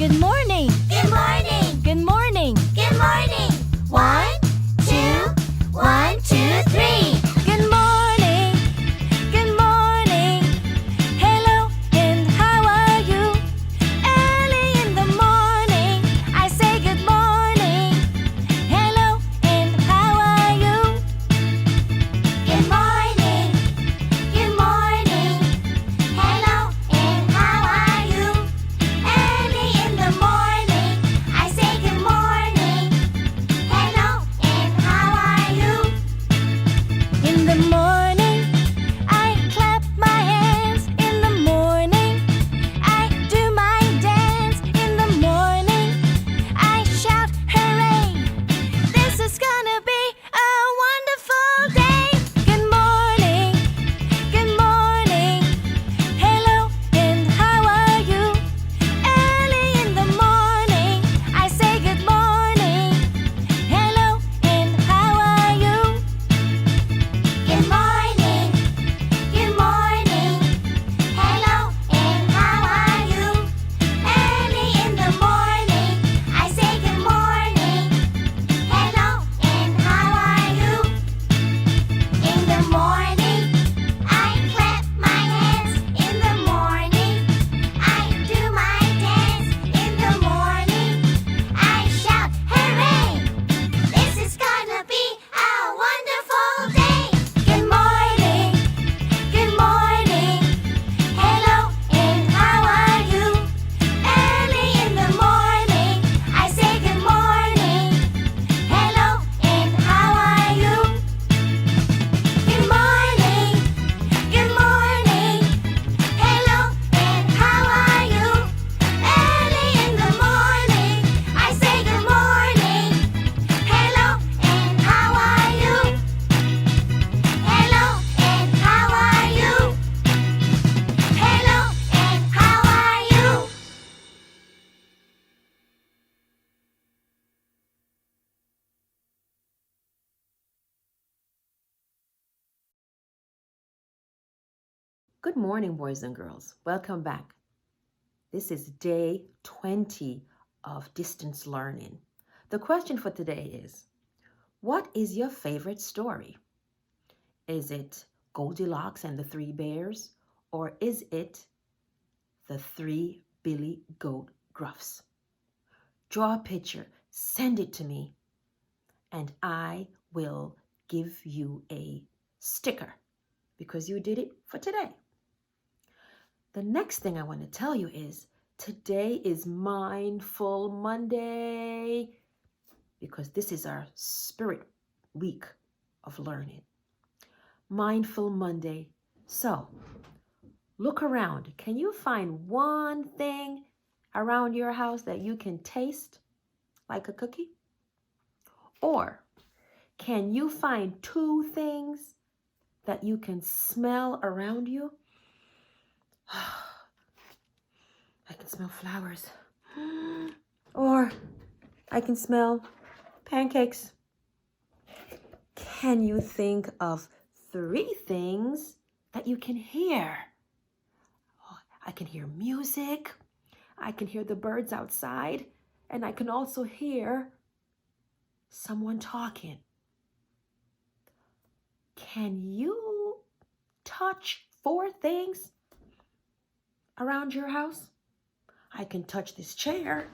Good morning. Good morning. Good morning. Good morning. 1, 2, 1, 2, 3. Good morning. Good morning. Hello, and how are you? Early in the morning, I say good morning. Hello, and how are you? Good morning. Good morning. Hello, and how are you? Early in the morning, I say good morning. Hello, and how are you? In the morning, I clap my hands. In the morning, I do my dance. In the morning, I shout hooray. This is gonna be a wonderful day. Good morning. Good morning. Hello, and how are you? Early in the morning, I say good morning. Hello, and how are you? Good morning. Good morning. Hello, and how are you? Early in the morning, I say good morning. Hello, and how are you? In the morning, I clap my hands. In the morning, I do my dance. In the morning, I shout hooray. This is gonna be a wonderful day. Good morning. Good morning. Hello, and how are you? Early in the morning, I say good morning. Hello, and how are you? Good morning. Good morning. Hello, and how are you? Early in the morning, I say good morning. Hello, and how are you? Hello, and how are you? Hello, and how are you? Good morning, boys and girls. Welcome back. This is day 20 of distance learning. The question for today is, what is your favorite story? Is it Goldilocks and the Three Bears, or is it the Three Billy Goat Gruffs? Draw a picture, send it to me, and I will give you a sticker because you did it for today. The next thing I want to tell you is today is Mindful Monday because this is our spirit week of learning. Mindful Monday. So look around. Can you find one thing around your house that you can taste like a cookie? Or can you find two things that you can smell around you? I can smell flowers. Or I can smell pancakes. Can you think of three things that you can hear? I can hear music. I can hear the birds outside. And I can also hear someone talking. Can you touch four things around your house? I can touch this chair.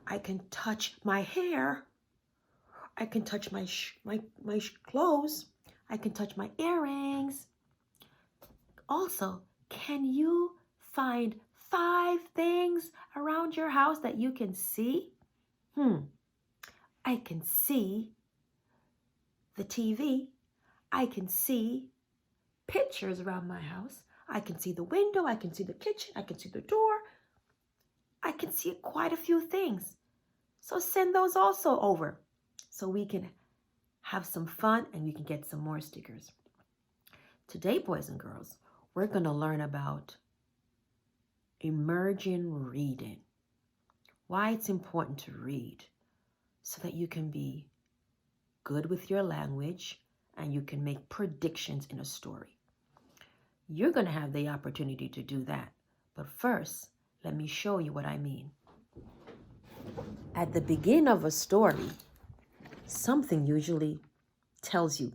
I can touch my hair. I can touch my clothes. I can touch my earrings. Also, can you find 5 things around your house that you can see? I can see the TV. I can see pictures around my house. I can see the window. I can see the kitchen. I can see the door. I can see quite a few things. So send those also over so we can have some fun and you can get some more stickers. Today, boys and girls, we're going to learn about emerging reading. Why it's important to read so that you can be good with your language and you can make predictions in a story. You're going to have the opportunity to do that. But first, let me show you what I mean. At the beginning of a story, something usually tells you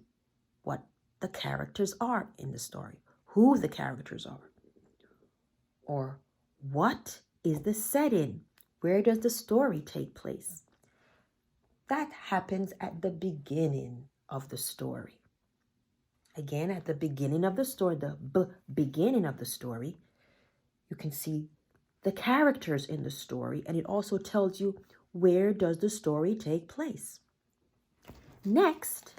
what the characters are in the story, who the characters are, or what is the setting, where does the story take place. That happens at the beginning of the story. Again, at the beginning of the story, the beginning of the story, you can see the characters in the story, and it also tells you where does the story take place. Next,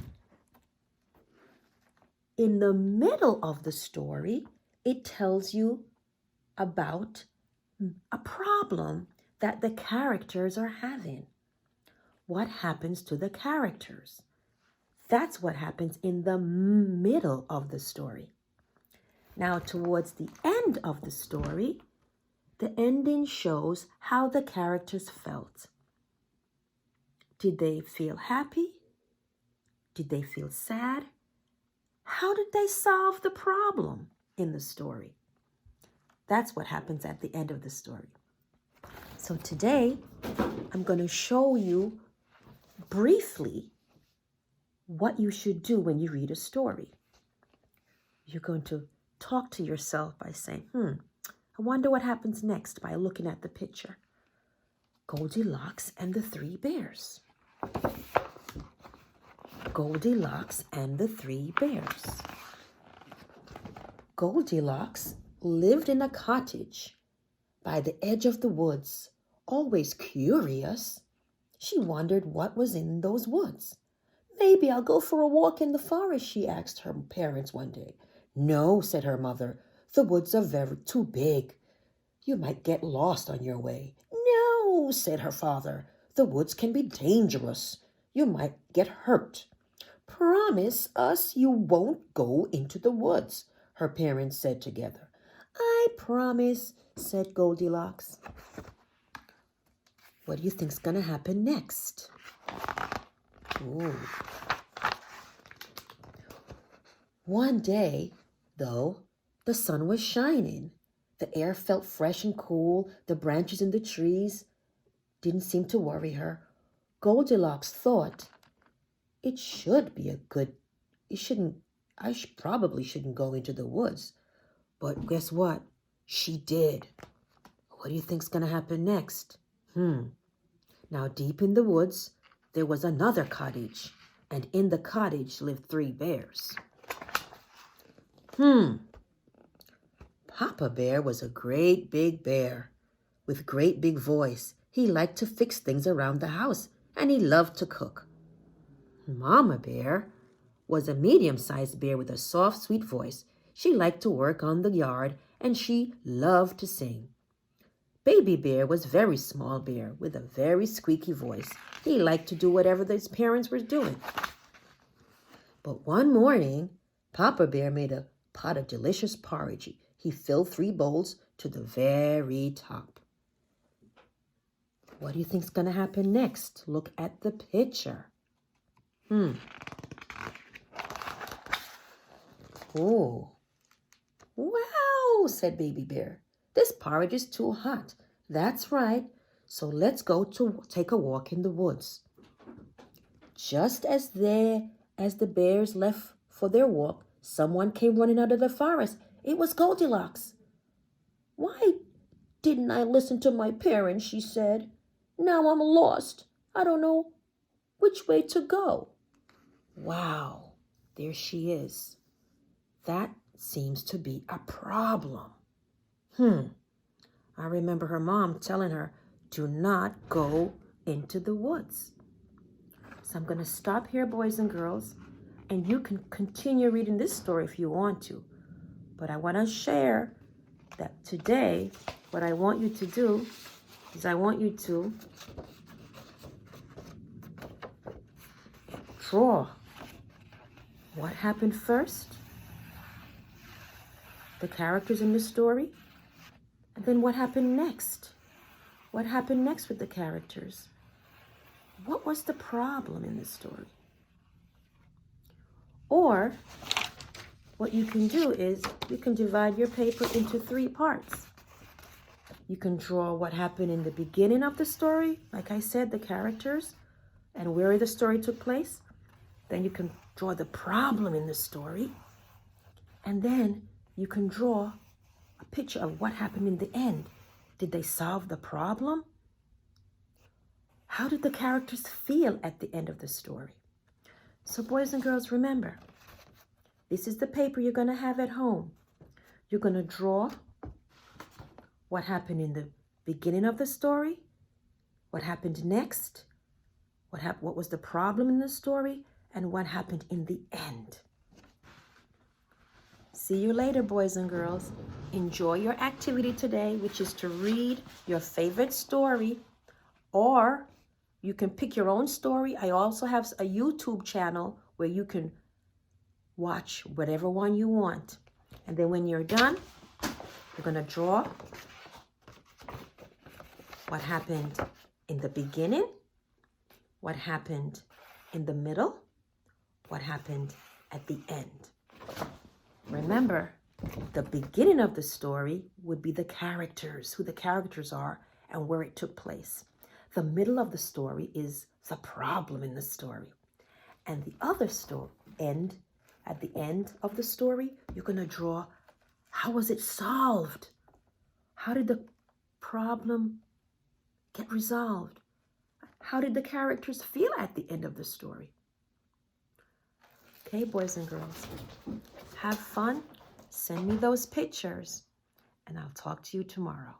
in the middle of the story, it tells you about a problem that the characters are having. What happens to the characters? That's what happens in the middle of the story. Now, towards the end of the story, the ending shows how the characters felt. Did they feel happy? Did they feel sad? How did they solve the problem in the story? That's what happens at the end of the story. So today, I'm going to show you briefly what you should do when you read a story. You're going to talk to yourself by saying, I wonder what happens next, by looking at the picture. Goldilocks and the Three Bears. Goldilocks and the Three Bears. Goldilocks lived in a cottage by the edge of the woods. Always curious, she wondered what was in those woods. Maybe I'll go for a walk in the forest, she asked her parents one day. No, said her mother, the woods are too big. You might get lost on your way. No, said her father, the woods can be dangerous. You might get hurt. Promise us you won't go into the woods, her parents said together. I promise, said Goldilocks. What do you think's going to happen next? Ooh. One day, though, the sun was shining. The air felt fresh and cool. The branches in the trees didn't seem to worry her. Goldilocks thought, probably shouldn't go into the woods. But guess what? She did. What do you think's going to happen next? Now, deep in the woods, there was another cottage, and in the cottage lived 3 bears. Papa Bear was a great big bear with great big voice. He liked to fix things around the house, and he loved to cook. Mama Bear was a medium-sized bear with a soft, sweet voice. She liked to work on the yard, and she loved to sing. Baby Bear was a very small bear with a very squeaky voice. He liked to do whatever his parents were doing. But one morning, Papa Bear made a pot of delicious porridge. He filled 3 bowls to the very top. What do you think's going to happen next? Look at the picture. Oh, wow, said Baby Bear. This porridge is too hot. That's right. So let's go to take a walk in the woods. Just as the bears left for their walk, someone came running out of the forest. It was Goldilocks. Why didn't I listen to my parents, she said. Now I'm lost. I don't know which way to go. Wow, there she is. That seems to be a problem. I remember her mom telling her, do not go into the woods. So I'm going to stop here, boys and girls, and you can continue reading this story if you want to. But I want to share that today, what I want you to do is I want you to draw what happened first, the characters in the story, and then what happened next. What happened next with the characters? What was the problem in the story? Or what you can do is you can divide your paper into 3 parts. You can draw what happened in the beginning of the story, like I said, the characters, and where the story took place. Then you can draw the problem in the story. And then you can draw a picture of what happened in the end. Did they solve the problem? How did the characters feel at the end of the story? So boys and girls, remember, this is the paper you're going to have at home. You're going to draw what happened in the beginning of the story, what happened next, what was the problem in the story, and what happened in the end. See you later, boys and girls. Enjoy your activity today, which is to read your favorite story, or you can pick your own story. I also have a YouTube channel where you can watch whatever one you want. And then when you're done, you're going to draw what happened in the beginning, what happened in the middle, what happened at the end. Remember, the beginning of the story would be the characters, who the characters are and where it took place. The middle of the story is the problem in the story. And the other story, at the end of the story, you're going to draw how was it solved? How did the problem get resolved? How did the characters feel at the end of the story? Okay, boys and girls, have fun. Send me those pictures, and I'll talk to you tomorrow.